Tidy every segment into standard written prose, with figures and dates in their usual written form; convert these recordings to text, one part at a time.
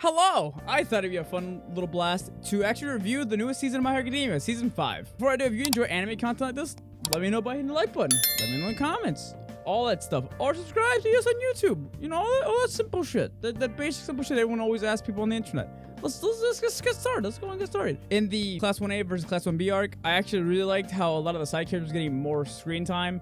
Hello! I thought it'd be a fun little blast to actually review the newest season of My Hero Academia, Season 5. Before I do, if you enjoy anime content like this, let me know by hitting the like button. Let me know in the comments. All that stuff. Or subscribe to us on YouTube. You know, all that simple shit. That basic simple shit everyone always asks people on the internet. Let's get started. Let's go and get started. In the Class 1A versus Class 1B arc, I actually really liked how a lot of the side characters are getting more screen time.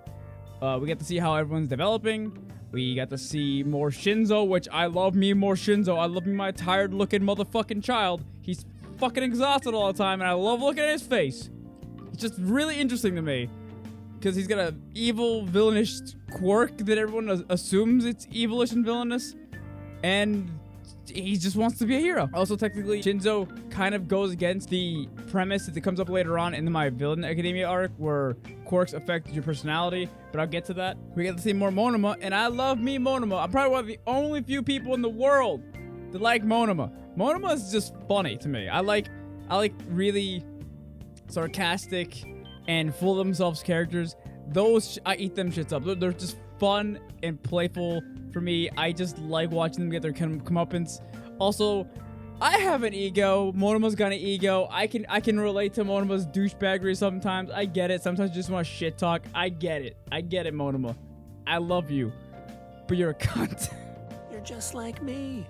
We get to see how everyone's developing. We got to see more Shinzo, which I love me more Shinzo. I love me my tired looking motherfucking child. He's fucking exhausted all the time and I love looking at his face. It's just really interesting to me. Because he's got an evil, villainous quirk that everyone assumes it's evilish and villainous. And he just wants to be a hero. Also, technically, Shinzo kind of goes against the premise that comes up later on in my Villain Academia arc, where quirks affect your personality, but I'll get to that. We get to see more Monoma, and I love me Monoma. I'm probably one of the only few people in the world that like Monoma. Monoma is just funny to me. I like really sarcastic and full of themselves characters. Those, I eat them shits up. They're just fun and playful for me. I just like watching them get their comeuppance. Also, I have an ego. Monoma's got an ego. I can relate to Monoma's douchebaggery sometimes. I get it. Sometimes you just want to shit talk. I get it. I get it, Monoma. I love you. But you're a cunt. You're just like me.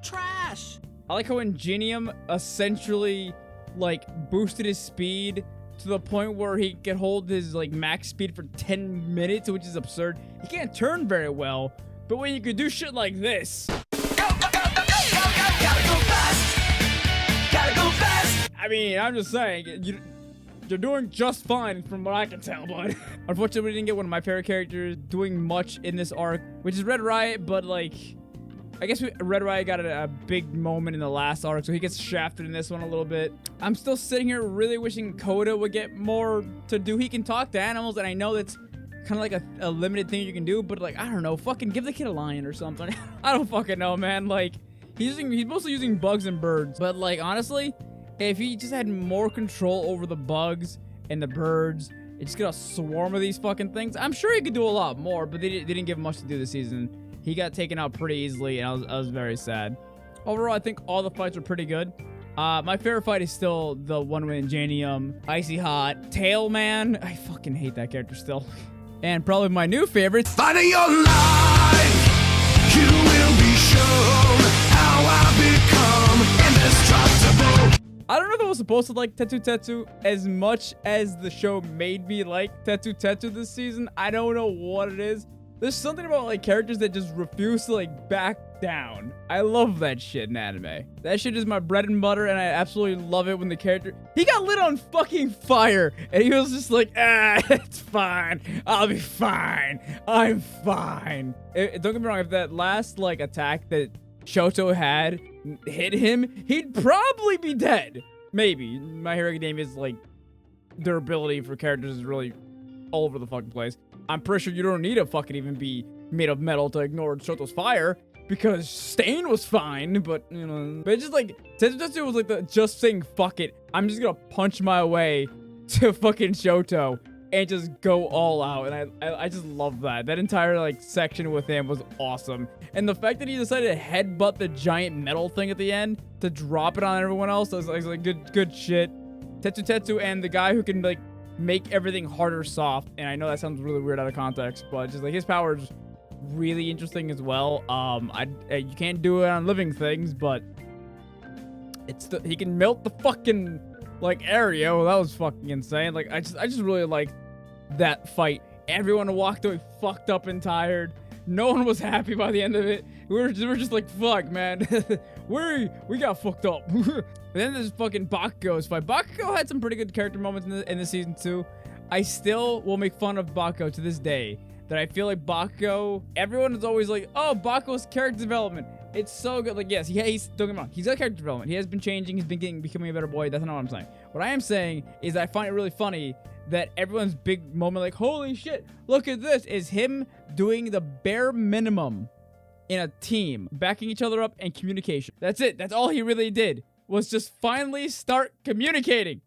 Trash! I like how Ingenium essentially, like, boosted his speed to the point where he can hold his, like, max speed for 10 minutes, which is absurd. He can't turn very well, but when you could do shit like this. Gotta go fast! I mean, I'm just saying, you're doing just fine from what I can tell, bud. Unfortunately, we didn't get one of my favorite characters doing much in this arc, which is Red Riot, but, like, I guess Red Riot got a big moment in the last arc, so he gets shafted in this one a little bit. I'm still sitting here really wishing Koda would get more to do. He can talk to animals, and I know that's kind of like a limited thing you can do, but, like, I don't know. Fucking give the kid a lion or something. I don't fucking know, man. Like, he's mostly using bugs and birds, but, like, honestly, if he just had more control over the bugs and the birds, it's just got a swarm of these fucking things, I'm sure he could do a lot more, but they didn't give him much to do this season. He got taken out pretty easily, and I was very sad. Overall, I think all the fights were pretty good. My favorite fight is still the one with Ingenium, Icy Hot, Tail Man. I fucking hate that character still. And probably my new favorite. Finding your life, you will be shown how I become indestructible. I don't know if I was supposed to like Tetsu Tetsu as much as the show made me like Tetsu Tetsu this season. I don't know what it is. There's something about, like, characters that just refuse to, like, back down. I love that shit in anime. That shit is my bread and butter, and I absolutely love it when the character... He got lit on fucking fire, and he was just like, it's fine. I'll be fine. I'm fine. Don't get me wrong, if that last, like, attack that Shoto had hit him, he'd probably be dead. Maybe. My Hero Academia's, like, durability for characters is really all over the fucking place. I'm pretty sure you don't need to fucking even be made of metal to ignore Shoto's fire, because Stain was fine, but, you know. But it's just like, Tetsu was like just saying, fuck it, I'm just gonna punch my way to fucking Shoto and just go all out, and I just love that. That entire, like, section with him was awesome. And the fact that he decided to headbutt the giant metal thing at the end to drop it on everyone else, I was like good shit. Tetsu and the guy who can, like, make everything harder soft, and I know that sounds really weird out of context, but just like his power is really interesting as well. You can't do it on living things, but he can melt the fucking, like, area. Well, that was fucking insane. Like, I just really liked that fight. Everyone walked away fucked up and tired. No one was happy by the end of it. We were just like, fuck, man. we got fucked up. And then there's fucking Bakugo's fight. Bakugo had some pretty good character moments in the season 2. I still will make fun of Bakugo to this day. That I feel like Bakugo, everyone is always like, oh, Bakugo's character development. It's so good. Like, yes, don't get me wrong. He's got character development. He has been changing. He's been becoming a better boy. That's not what I'm saying. What I am saying is that I find it really funny that everyone's big moment, like, holy shit, look at this, is him doing the bare minimum in a team, backing each other up, and communication. That's it. That's all he really did, was just finally start communicating,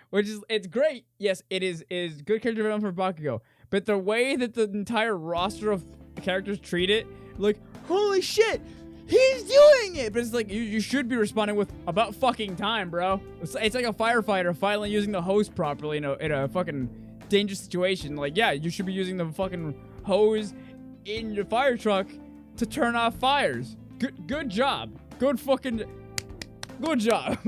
which is, it's great. Yes, it is good character development for Bakugo, but the way that the entire roster of characters treat it, like, holy shit, He's doing it! But it's like, you should be responding with, about fucking time, bro. It's like a firefighter finally using the hose properly in a fucking dangerous situation. Like, yeah, you should be using the fucking hose in your fire truck to turn off fires. Good job. Good job.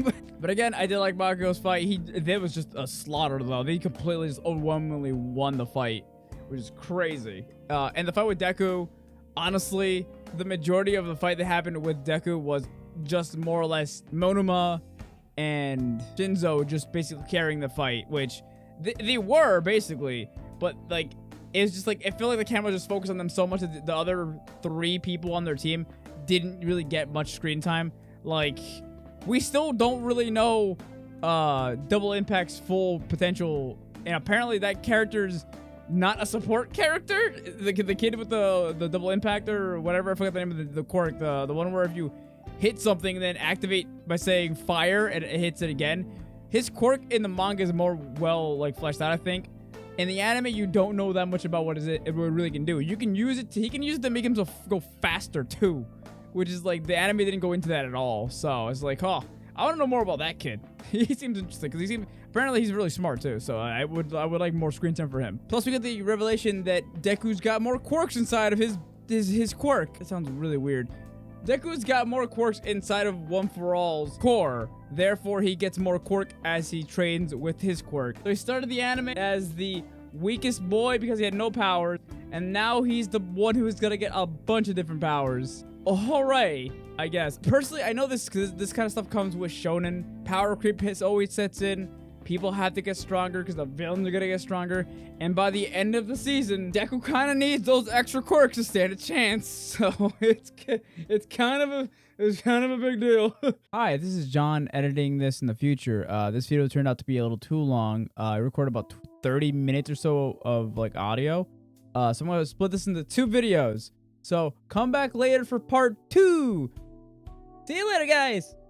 But again, I did like Bakugo's fight. That was just a slaughter, though. They completely just overwhelmingly won the fight, which is crazy. And the fight with Deku, honestly, the majority of the fight that happened with Deku was just more or less Monoma and Shinzo just basically carrying the fight, which they were basically, but like it's just like, I feel like the camera just focused on them so much that the other 3 people on their team didn't really get much screen time. Like, we still don't really know Double Impact's full potential, and apparently that character's not a support character. The kid with the double impactor or whatever, I forgot the name of the quirk, the one where if you hit something and then activate by saying fire and it hits it again. His quirk in the manga is more like fleshed out, I think. In the anime, you don't know that much about what it really can do. You can use it he can use it to make himself go faster too, which is like, the anime didn't go into that at all. So it's like, oh, I want to know more about that kid. He seems interesting because apparently he's really smart too. So I would like more screen time for him. Plus, we get the revelation that Deku's got more quirks inside of his quirk. That sounds really weird. Deku's got more quirks inside of One For All's core. Therefore, he gets more quirk as he trains with his quirk. So he started the anime as the weakest boy because he had no powers, and now he's the one who's gonna get a bunch of different powers. Hooray, I guess. Personally, I know this because this kind of stuff comes with shonen. Power creep always sets in. People have to get stronger because the villains are gonna get stronger. And by the end of the season, Deku kind of needs those extra quirks to stand a chance. So it's kind of a big deal. Hi, this is John editing this in the future. This video turned out to be a little too long. I recorded about 30 minutes or so of like audio. So I'm gonna split this into 2 videos. So come back later for part 2. See you later, guys.